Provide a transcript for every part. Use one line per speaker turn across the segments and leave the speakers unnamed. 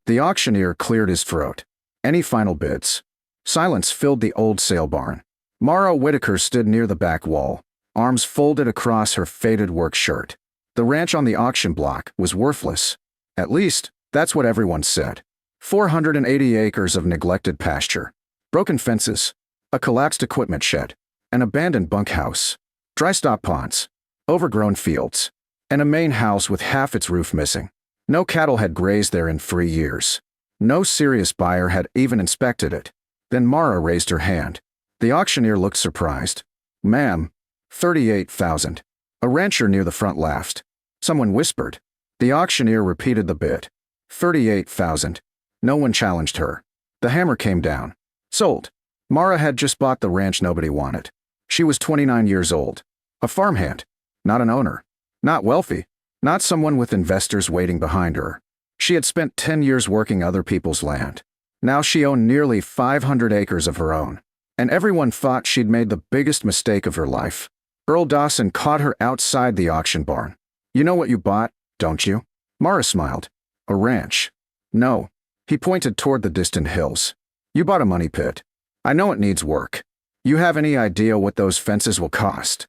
The auctioneer cleared his throat. Any final bids? Silence filled the old sale barn. Mara Whitaker stood near the back wall, arms folded across her faded work shirt. The ranch on the auction block was worthless. At least, that's what everyone said. 480 acres of neglected pasture, broken fences, a collapsed equipment shed, an abandoned bunkhouse, dry stock ponds, overgrown fields, and a main house with half its roof missing. No cattle had grazed there in 3 years. No serious buyer had even inspected it. Then Mara raised her hand. The auctioneer looked surprised. "Ma'am, 38,000. A rancher near the front laughed. Someone whispered. The auctioneer repeated the bid. 38,000. No one challenged her. The hammer came down. Sold. Mara had just bought the ranch nobody wanted. She was 29 years old. A farmhand. Not an owner. Not wealthy. Not someone with investors waiting behind her. She had spent 10 years working other people's land. Now she owned nearly 500 acres of her own. And everyone thought she'd made the biggest mistake of her life. Earl Dawson caught her outside the auction barn. "You know what you bought, don't you?" Mara smiled. "A ranch." "No." He pointed toward the distant hills. "You bought a money pit. I know it needs work. You have any idea what those fences will cost?"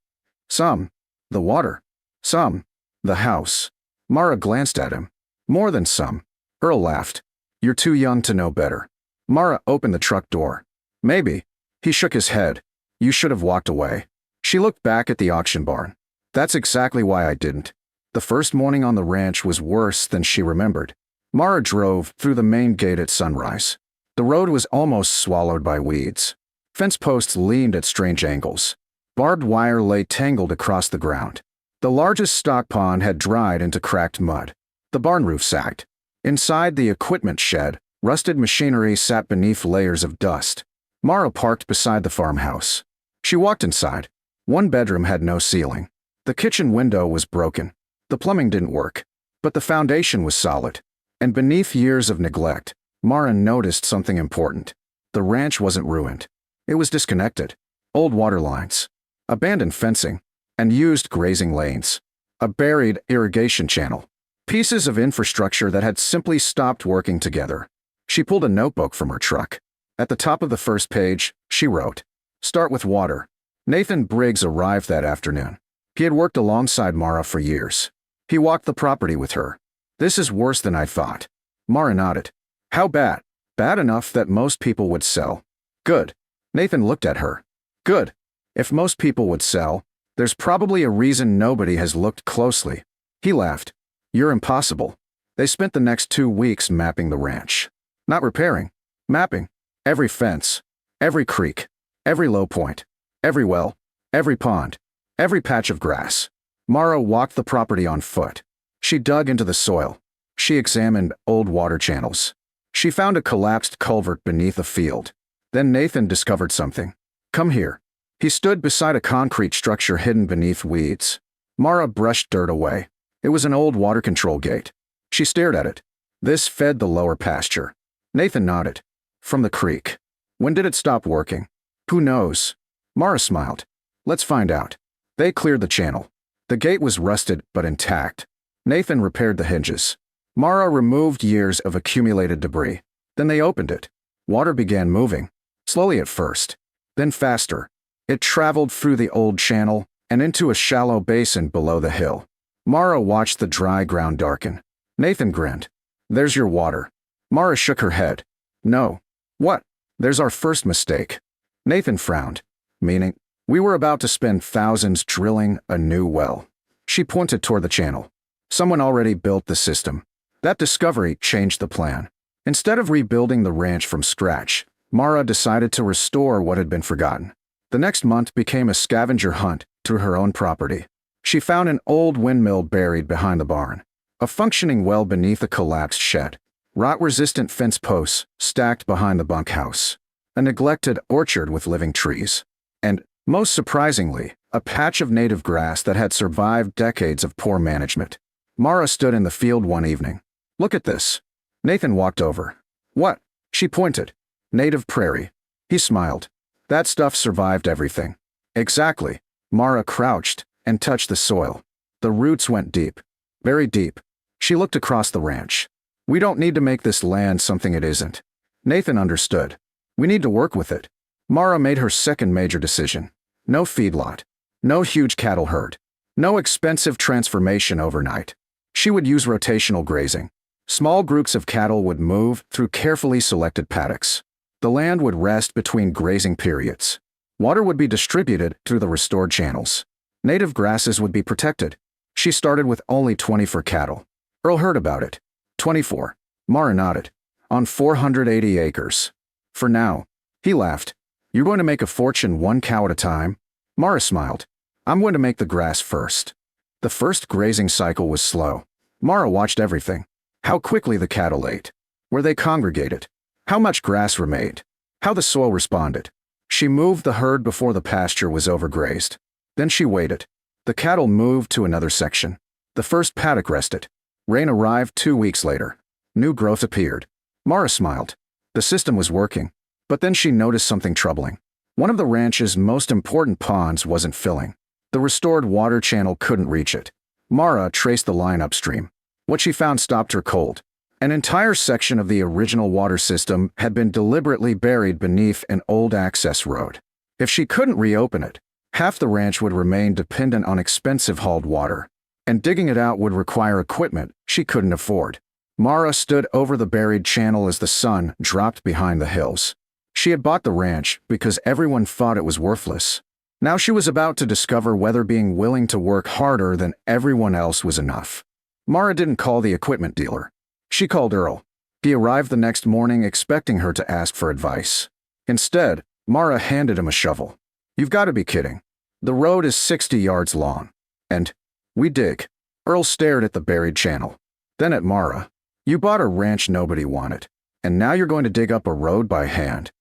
"Some. The water. Some. The house." Mara glanced at him. "More than some." Earl laughed. "You're too young to know better." Mara opened the truck door. "Maybe." He shook his head. "You should have walked away." She looked back at the auction barn. "That's exactly why I didn't." The first morning on the ranch was worse than she remembered. Mara drove through the main gate at sunrise. The road was almost swallowed by weeds. Fence posts leaned at strange angles. Barbed wire lay tangled across the ground. The largest stock pond had dried into cracked mud. The barn roof sagged. Inside the equipment shed, rusted machinery sat beneath layers of dust. Mara parked beside the farmhouse. She walked inside. One bedroom had no ceiling. The kitchen window was broken. The plumbing didn't work. But the foundation was solid. And beneath years of neglect, Mara noticed something important. The ranch wasn't ruined. It was disconnected. Old water lines, abandoned fencing, and used grazing lanes. A buried irrigation channel. Pieces of infrastructure that had simply stopped working together. She pulled a notebook from her truck. At the top of the first page, she wrote, "Start with water." Nathan Briggs arrived that afternoon. He had worked alongside Mara for years. He walked the property with her. "This is worse than I thought." Mara nodded. "How bad?" "Bad enough that most people would sell." "Good." Nathan looked at her. "Good. If most people would sell, there's probably a reason nobody has looked closely." He laughed. "You're impossible." They spent the next 2 weeks mapping the ranch. Not repairing. Mapping. Every fence. Every creek. Every low point. Every well. Every pond. Every patch of grass. Mara walked the property on foot. She dug into the soil. She examined old water channels. She found a collapsed culvert beneath a field. Then Nathan discovered something. "Come here." He stood beside a concrete structure hidden beneath weeds. Mara brushed dirt away. It was an old water control gate. She stared at it. This fed the lower pasture. Nathan nodded. "From the creek." "When did it stop working?" "Who knows?" Mara smiled. "Let's find out." They cleared the channel. The gate was rusted but intact. Nathan repaired the hinges. Mara removed years of accumulated debris. Then they opened it. Water began moving. Slowly at first. Then faster. It traveled through the old channel and into a shallow basin below the hill. Mara watched the dry ground darken. Nathan grinned. "There's your water." Mara shook her head. "No." "What?" "There's our first mistake." Nathan frowned. "Meaning?" "We were about to spend thousands drilling a new well." She pointed toward the channel. "Someone already built the system." That discovery changed the plan. Instead of rebuilding the ranch from scratch, Mara decided to restore what had been forgotten. The next month became a scavenger hunt through her own property. She found an old windmill buried behind the barn, a functioning well beneath a collapsed shed, rot-resistant fence posts stacked behind the bunkhouse, a neglected orchard with living trees, and, most surprisingly, a patch of native grass that had survived decades of poor management. Mara stood in the field one evening. "Look at this." Nathan walked over. "What?" She pointed. "Native prairie." He smiled. "That stuff survived everything." "Exactly." Mara crouched and touched the soil. The roots went deep. Very deep. She looked across the ranch. We don't need to make this land something it isn't. Nathan understood. We need to work with it. Mara made her second major decision. No feedlot. No huge cattle herd. No expensive transformation overnight. She would use rotational grazing. Small groups of cattle would move through carefully selected paddocks. The land would rest between grazing periods. Water would be distributed through the restored channels. Native grasses would be protected. She started with only 20 for cattle. Earl heard about it. 24. Mara nodded. On 480 acres. For now. He laughed. You're going to make a fortune one cow at a time? Mara smiled. I'm going to make the grass first. The first grazing cycle was slow. Mara watched everything. How quickly the cattle ate. Where they congregated. How much grass remained. How the soil responded. She moved the herd before the pasture was overgrazed. Then she waited. The cattle moved to another section. The first paddock rested. Rain arrived 2 weeks later. New growth appeared. Mara smiled. The system was working. But then she noticed something troubling. One of the ranch's most important ponds wasn't filling. The restored water channel couldn't reach it. Mara traced the line upstream. What she found stopped her cold. An entire section of the original water system had been deliberately buried beneath an old access road. If she couldn't reopen it, half the ranch would remain dependent on expensive hauled water, and digging it out would require equipment she couldn't afford. Mara stood over the buried channel as the sun dropped behind the hills. She had bought the ranch because everyone thought it was worthless. Now she was about to discover whether being willing to work harder than everyone else was enough. Mara didn't call the equipment dealer. She called Earl. He arrived the next morning expecting her to ask for advice. Instead, Mara handed him a shovel. You've got to be kidding. The road is 60 yards long. And we dig. Earl stared at the buried channel. Then at Mara. You bought a ranch nobody wanted. And now you're going to dig up a road by hand.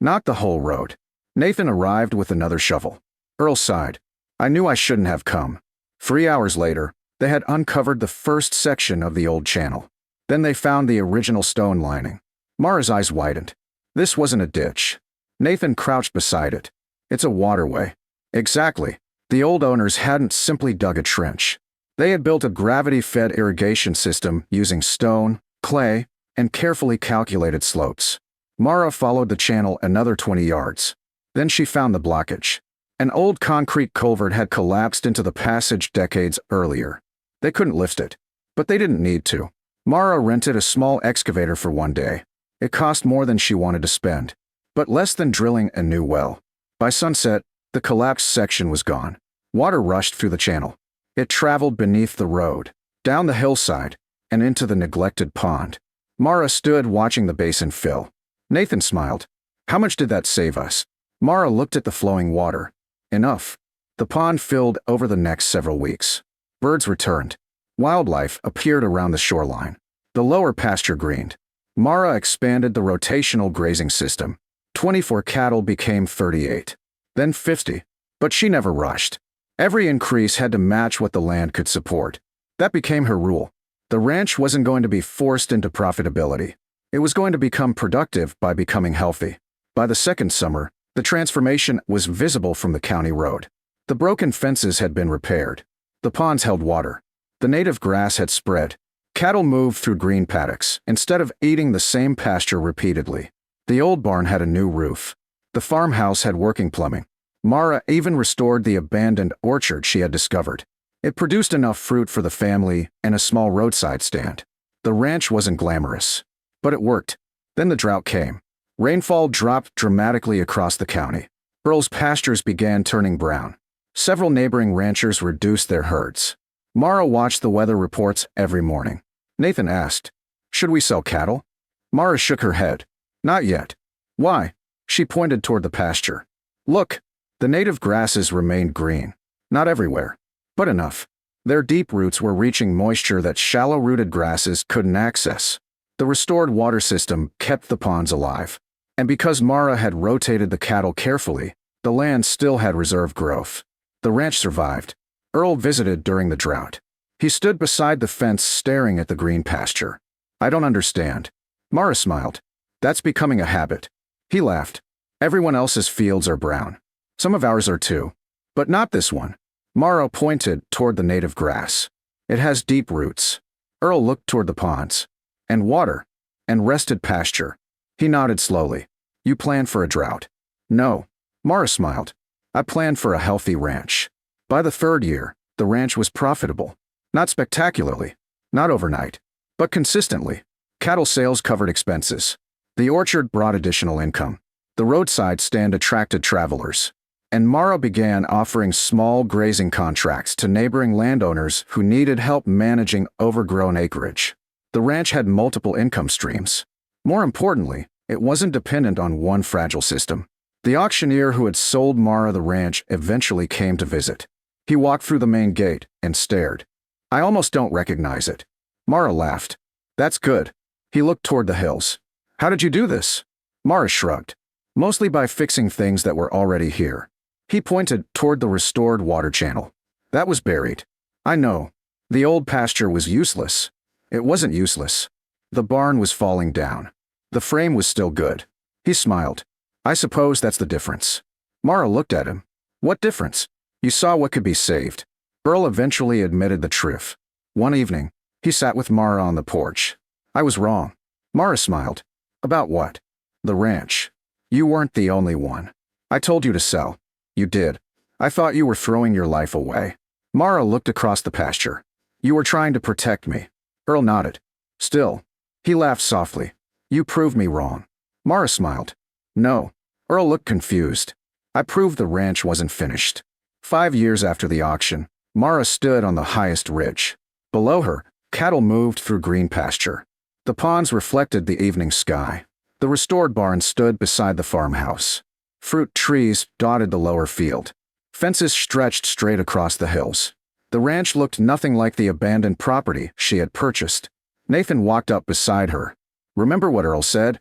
Not the whole road. Nathan arrived with another shovel. Earl sighed. I knew I shouldn't have come. 3 hours later, they had uncovered the first section of the old channel. Then they found the original stone lining. Mara's eyes widened. This wasn't a ditch. Nathan crouched beside it. It's a waterway. Exactly. The old owners hadn't simply dug a trench. They had built a gravity-fed irrigation system using stone, clay, and carefully calculated slopes. Mara followed the channel another 20 yards. Then she found the blockage. An old concrete culvert had collapsed into the passage decades earlier. They couldn't lift it, but they didn't need to. Mara rented a small excavator for one day. It cost more than she wanted to spend, but less than drilling a new well. By sunset, the collapsed section was gone. Water rushed through the channel. It traveled beneath the road, down the hillside, and into the neglected pond. Mara stood watching the basin fill. Nathan smiled. How much did that save us? Mara looked at the flowing water. Enough. The pond filled over the next several weeks. Birds returned. Wildlife appeared around the shoreline. The lower pasture greened. Mara expanded the rotational grazing system. 24 cattle became 38. Then 50. But she never rushed. Every increase had to match what the land could support. That became her rule. The ranch wasn't going to be forced into profitability. It was going to become productive by becoming healthy. By the second summer, the transformation was visible from the county road. The broken fences had been repaired. The ponds held water. The native grass had spread. Cattle moved through green paddocks instead of eating the same pasture repeatedly. The old barn had a new roof. The farmhouse had working plumbing. Mara even restored the abandoned orchard she had discovered. It produced enough fruit for the family and a small roadside stand. The ranch wasn't glamorous, but it worked. Then the drought came. Rainfall dropped dramatically across the county. Earl's pastures began turning brown. Several neighboring ranchers reduced their herds. Mara watched the weather reports every morning. Nathan asked, "Should we sell cattle?" Mara shook her head. "Not yet." "Why?" She pointed toward the pasture. "Look." The native grasses remained green. Not everywhere, but enough. Their deep roots were reaching moisture that shallow-rooted grasses couldn't access. The restored water system kept the ponds alive. And because Mara had rotated the cattle carefully, the land still had reserve growth. The ranch survived. Earl visited during the drought. He stood beside the fence staring at the green pasture. "I don't understand." Mara smiled. "That's becoming a habit." He laughed. "Everyone else's fields are brown. Some of ours are too. But not this one." Mara pointed toward the native grass. "It has deep roots." Earl looked toward the ponds. And water. And rested pasture. He nodded slowly. You planned for a drought. No. Mara smiled. I planned for a healthy ranch. By the third year, the ranch was profitable. Not spectacularly. Not overnight. But consistently. Cattle sales covered expenses. The orchard brought additional income. The roadside stand attracted travelers. And Mara began offering small grazing contracts to neighboring landowners who needed help managing overgrown acreage. The ranch had multiple income streams. More importantly, it wasn't dependent on one fragile system. The auctioneer who had sold Mara the ranch eventually came to visit. He walked through the main gate and stared. I almost don't recognize it. Mara laughed. That's good. He looked toward the hills. How did you do this? Mara shrugged. Mostly by fixing things that were already here. He pointed toward the restored water channel. That was buried. I know. The old pasture was useless. It wasn't useless. The barn was falling down. The frame was still good. He smiled. I suppose that's the difference. Mara looked at him. What difference? You saw what could be saved. Earl eventually admitted the truth. One evening, he sat with Mara on the porch. I was wrong. Mara smiled. About what? The ranch. You weren't the only one. I told you to sell. You did. I thought you were throwing your life away. Mara looked across the pasture. You were trying to protect me. Earl nodded. Still. He laughed softly. You proved me wrong. Mara smiled. No. Earl looked confused. I proved the ranch wasn't finished. 5 years after the auction, Mara stood on the highest ridge. Below her, cattle moved through green pasture. The ponds reflected the evening sky. The restored barn stood beside the farmhouse. Fruit trees dotted the lower field. Fences stretched straight across the hills. The ranch looked nothing like the abandoned property she had purchased. Nathan walked up beside her. Remember what Earl said?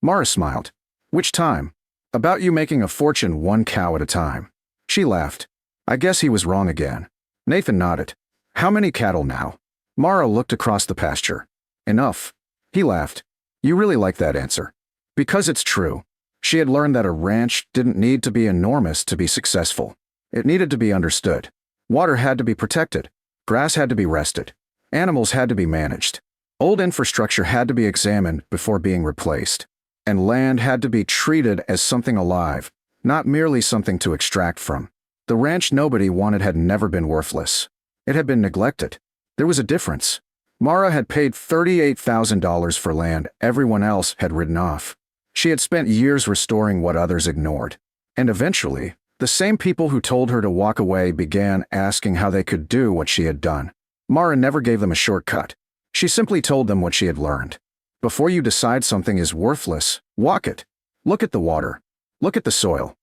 Mara smiled. Which time? About you making a fortune one cow at a time. She laughed. I guess he was wrong again. Nathan nodded. How many cattle now? Mara looked across the pasture. Enough. He laughed. You really like that answer. Because it's true. She had learned that a ranch didn't need to be enormous to be successful. It needed to be understood. Water had to be protected. Grass had to be rested. Animals had to be managed. Old infrastructure had to be examined before being replaced. And land had to be treated as something alive, not merely something to extract from. The ranch nobody wanted had never been worthless. It had been neglected. There was a difference. Mara had paid $38,000 for land everyone else had ridden off. She had spent years restoring what others ignored. And eventually, the same people who told her to walk away began asking how they could do what she had done. Mara never gave them a shortcut. She simply told them what she had learned. Before you decide something is worthless, walk it. Look at the water. Look at the soil.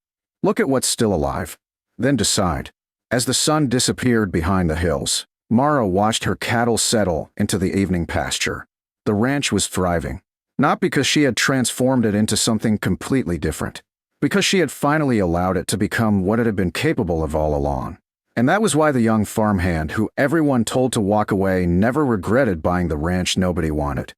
Look at what's still alive. Then decide. As the sun disappeared behind the hills, Mara watched her cattle settle into the evening pasture. The ranch was thriving. Not because she had transformed it into something completely different. Because she had finally allowed it to become what it had been capable of all along. And that was why the young farmhand who everyone told to walk away never regretted buying the ranch nobody wanted.